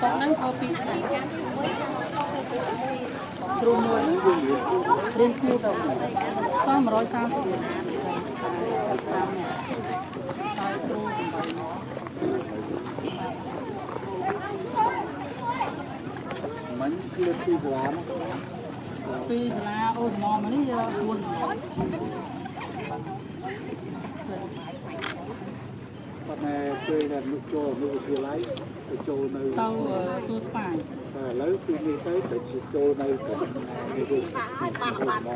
តហ្នឹងធ្វើពីគ្រូមួយរៀនគួរសម130រៀលហើយគ្រូមិនគឺពីសាលាអូស្មមកនេះជួនប៉ុន្តែពេលដែលលោកចូលនៅវិទ្យាល័យទៅចូលនៅទៅទូស្វាយតែឥឡូវពីនេះទៅចូលនៅនេះវិញអត់ផងបាទហ្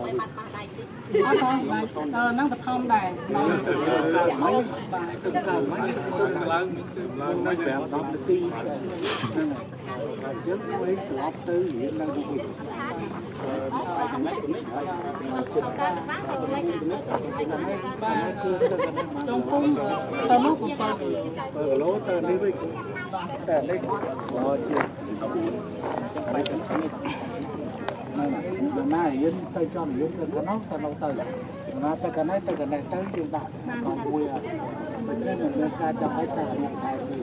នឹងបឋមដែរនៅទឹកកើមិនឡើងមិនប្រាប់10នាទីហ្នឹងហើយយើងវិញត្រឡប់ទៅរៀននៅទីនេះចុងពុំទៅនោះ7 គីឡូទៅនេះវិញតែនេះដល់ជាណារៀនទៅចំរៀនទៅកណ្ដោទៅណាទៅកណ្ណៃទៅយើងដាក់កងមួយអត់មិនមែនមានការចាំបាច់តែអ្នកតែទេ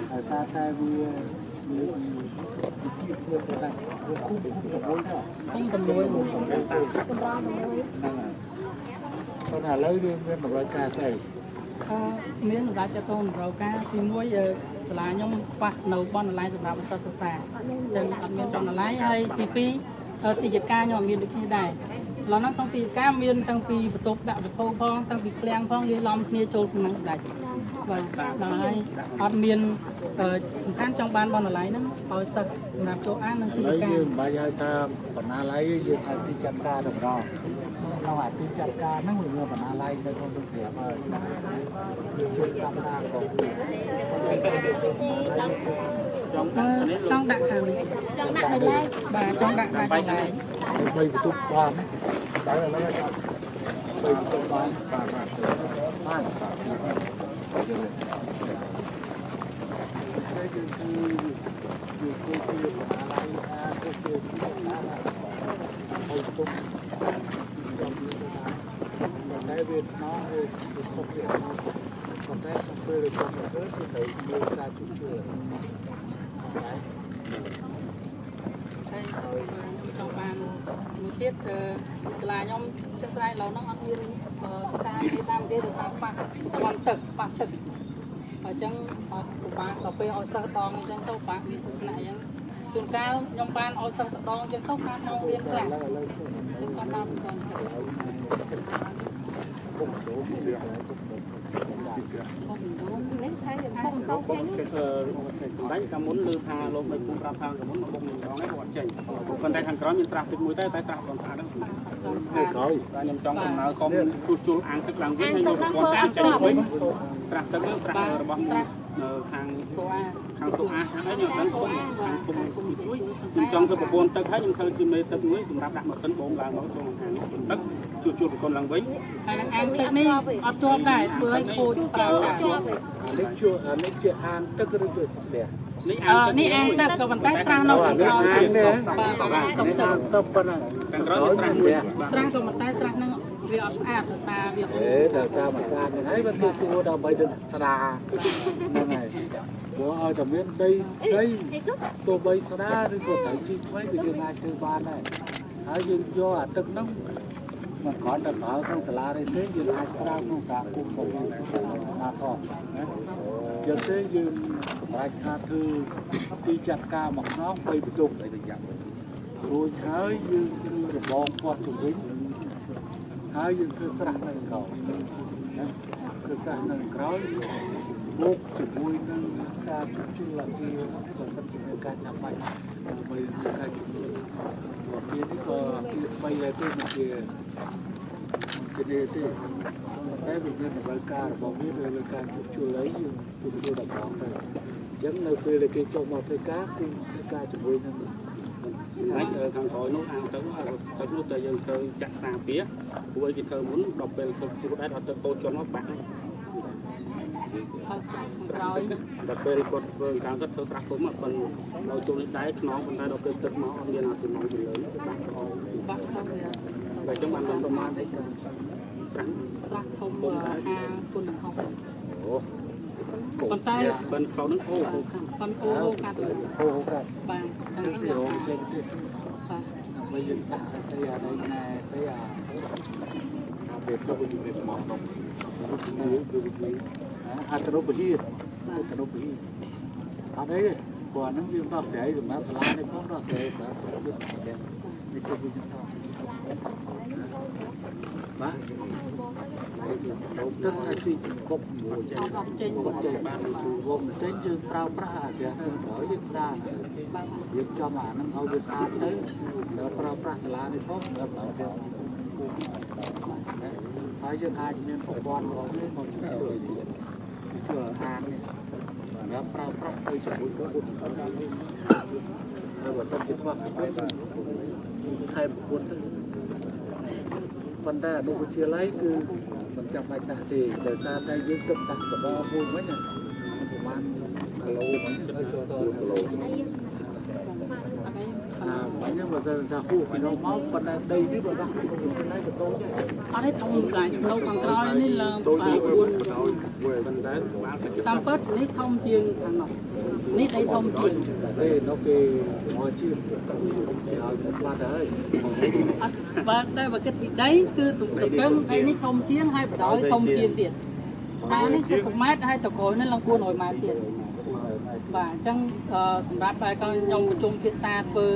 ហើយសារតែវាធ្វើទៅតែវាគូទៅមួយទៅខ្ញុំទៅមួយហ្នឹងហើយឥឡូវយើងមានតម្រូវការស្អីមានសម្រាប់ចាត់តងតម្រូវការទី1សាលាខ្ញុំខ្វះនៅបណ្ណាល័យសម្រាប់សិស្សសិក្សាអញ្ចឹងអត់មានបណ្ណាល័យហើយទី2ទីជាការខ្ញុំអត់មានដូចគ្នាដែរឥឡូវហ្នឹងក្នុងទីការមានតាំងពីបន្ទប់ដាក់វិភោផងតាំងពីឃ្លាំងផងលាយឡំគ្នាចូលក្នុងដាច់បាទដល់ហើយអត់មានសំខាន់ចង់បានបណ្ណាល័យហ្នឹងឲ្យសិស្សសម្រាប់ចូលអាននិងទីការយើងមិនបាច់ឲ្យថាបណ្ណាល័យយើងឲ្យទីចាត់ការតម្រង់ក្នុងអាទីចាត់ការហ្នឹងវាមានបណ្ណាល័យនៅក្នុងទូទាំងហើយយើងជួយស្ដាប់ថាក៏ចង់ដាក់ខាងនេះចង់ដាក់នៅឡើយបាទចង់ដាក់នៅឡើយបីបន្ទប់បានតែឥឡូវបីបន្ទប់បានបានយើងគឺជាបណ្ណាល័យថាគឺជាណាហើយទុកតែវាណោះវាទុកវាប៉ុន្តែពេលទៅទៅគឺត្រូវមានការជួយជួយហើយចង់បានមួយទៀតសាលាខ្ញុំចុះស្រាយឡូវហ្នឹងអត់មានតាមទេដោយសារប៉ះទឹកអញ្ចឹងអត់ពិបាកដល់ពេលឲ្យសិស្សដងអញ្ចឹងទៅបាក់មានគ្រោះថ្នាក់អញ្ចឹងជួនកាលខ្ញុំបានឲ្យសិស្សដងអញ្ចឹងទៅខាងក្នុងរៀនខ្លះចឹងគាត់តាមបងទៅនេះថាយើងពុំសោកចេញគឺសម្ដេចកាលមុនលើថាលោកមេភូមិប្រាប់ថាកាលមុនមកបុកនឹងរងហ្នឹងគាត់ចេញប៉ុន្តែខាងក្រោយមានស្រះទឹកមួយតែស្រះបងស្អាតហ្នឹងនៅក្រោយតែខ្ញុំចង់ដំណើរសុំជួសជុលអាងទឹកឡើងវិញហើយយកប្រព័ន្ធអាងចេញវិញស្រះទឹកហ្នឹងស្រះរបស់នៅខាងសូអាខាងហើយខ្ញុំដឹងគុំខាងគុំជួយខ្ញុំចង់ទៅប្រព័ន្ធទឹកហើយខ្ញុំឃើញជាមេទឹកមួយសម្រាប់ដាក់ម៉ាស៊ីនបងឡើងមកចូលខាងនេះទឹកជួសជុលប្រព័ន្ធឡើងវិញហើយនឹងអាងទឹកនេះអត់ជាប់ដែរធ្វើឲ្យខូចតើនេះជាអាងទឹកឬជាផ្ទះនេះអាងទឹកក៏ប៉ុន្តែស្រះនៅខាងក្រោយអាងនេះទឹកប៉ុណ្ណាខាងក្រោយស្រះមួយស្រះក៏ប៉ុន្តែស្រះហ្នឹងវាអត់ស្អាតដោយសារវាដោយសារមិនស្អាតហ្នឹងហើយវាគួរដើម្បីទៅស្ដាហ្នឹងហើយព្រោះឲ្យតែមានដីទោះបីស្ដាឬក៏ត្រូវជីថ្មីក៏យើងអាចធ្វើបានដែរហើយយើងយកអាទឹកហ្នឹងមិនគ្រាន់តែប្រើក្នុងសាលាទេយើងអាចប្រើក្នុងសហគមន៍របស់យើងណាផងណាជាងទេយើងសម្រាប់ថាធ្វើទីចាត់ការមួយខ្នង3បន្ទប់អីទៅយ៉ាងរួចហើយយើងគឺរបងគាត់ជំវិញហើយយើងធ្វើស្រះនៅក្រោយណាធ្វើស្រះនៅក្រោយបុកជាមួយនឹងការជួសជុលអគារក៏សិតជាការចាំបាច់ដើម្បីការជួសជុលអគារនេះក៏អគារថ្មីដែរទេមិនជាទេតែវាមានតម្រូវការរបស់វាលើការជួសជុលអីយើងជួសជុលដល់ផងទៅអញ្ចឹងនៅពេលដែលគេចុះមកធ្វើការគឺធ្វើការជាមួយនឹងហើយខាងក្រោយនោះអាងទឹកនោះតែយើងធ្វើចាក់សាពីព្រោះគេធ្វើមុនដល់ពេលទឹកជួដែរដល់ទឹកតូចចុះមកបាក់ក្រោយដល់ពេលគាត់ធ្វើការគាត់ធ្វើស្រះគុំប៉ុន្តែដល់ចូលនេះដែរខ្នងប៉ុន្តែដល់ពេលទឹកមកអត់មានអាស៊ីម៉ងទៅលើបាក់អស់បាក់ទៅតែចឹងបានប្រមាណអីក៏ស្រះធំហាគុណហោអូ ប៉ុន្តែ បិណ្ឌផ្លូវនឹងអូ ប៉ុន្តែអូកាត់ អូកាត់ បាទទាំង ពី ហ្នឹង រងចេញទៀត បាទ ដើម្បីយើងដាក់ស្អីអានេះណែស្អីអាពេលទៅវិញស្មោះនោះអត្តរូបភាពអត្តរូបភាពអត់អីទេព្រោះអានឹងយើងដោះស្រាយសម្រាប់សាលានេះផងដោះស្រាយសម្រាប់យើងនេះគឺយើងថតបាទទឹកអាជីគប់មួយចេញ អត់ចេញ គប់ចេញបានវងចេញយើងប្រើប្រាស់អាស្រាទៅដល់យើងស្ដារ បាទ យើងចំអានឹងឲ្យវាស្អាតទៅដល់ប្រើប្រាស់សាលានេះផងដល់ដល់យើងហើយយើងអាចមានប្រព័ន្ធរបស់នេះមកជួយអាននេះបាទប្រើប្រាស់ទៅជាមួយបុគ្គលហើយបើសិនជាខ្វះទៅខែប្រពន្ធទៅប៉ុន្តែអនុវិទ្យាល័យគឺមិនចាំបាច់តាស់ទេដោយសារតែយើងគិតតាស់សបមួយវិញណាប្រហែលគីឡូហ្នឹងគីឡូ អត់អី nhưng mà giờ là khu phải nó máu phần là đầy cái bờ bắc cái này của tôi អត់ទេធំខ្លាចនៅខាងក្រោយនេះឡើងបាទតាមពិតនេះធំជាងខាងនោះនេះដីធំជាង đây nó cái ngồi chim chỉ hỏi một phát đấy អត់បាទតែបើគិតពីដីគឺទំទឹងដីនេះធំជាងហើយបដ ாய் ធំជាងទៀតតែនេះ70ម៉ែត្រហើយតក្រោយនេះឡើង400ម៉ែត្រទៀតបាទអញ្ចឹងសម្រាប់តែខ្ញុំប្រជុំភាសាធ្វើ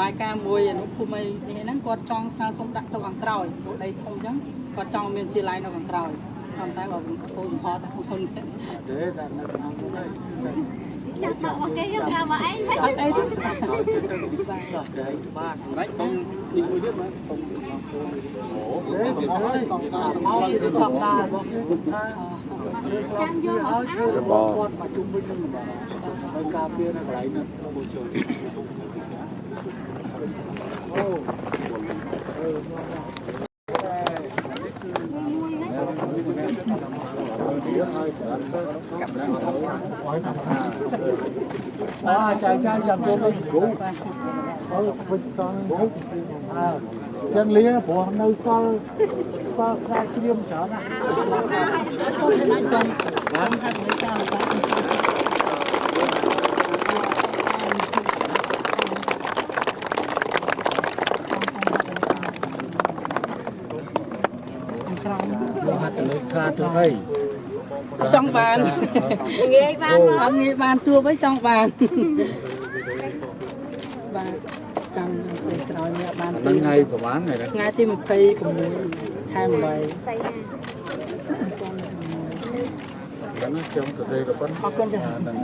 បាយការមួយអនុភូមិនេះហ្នឹងគាត់ចង់ស្នើសុំដាក់ទៅខាងក្រោយព្រោះដីធំអញ្ចឹងគាត់ចង់មានជាឡាយនៅខាងក្រោយប៉ុន្តែបើគោលផលតែខ្លួន đấy là nó nằm trong đây chắc chọn một cái nào mà anh thấy អត់អីទេ nói trên đây là cái ba ហើយសុំនេះមួយទៀតមកសុំ đấy thì nói máu cái tầm đa của cái vùng tha chăn vô hỏi một cái áo con mà chung với nhau mà hơi cà phê nó lại nữa môi trường ô trai chặt vô mình cũng chân lia của nơi sau sau khai kiêm trở lại គុំណាច់សុំបានថាទៅតាមបាទក្រោម hạt lấy kha thứ đây ចង់បាន nghề ban អត់ងាយបានទួបអីចង់បាន បាទចាំពេលក្រោយនេះបាន lần ngày của bán này đấy ថ្ងៃទី26ខែ8 xây nhà nó trong từ đây là vẫn អរគុណចា៎ đằng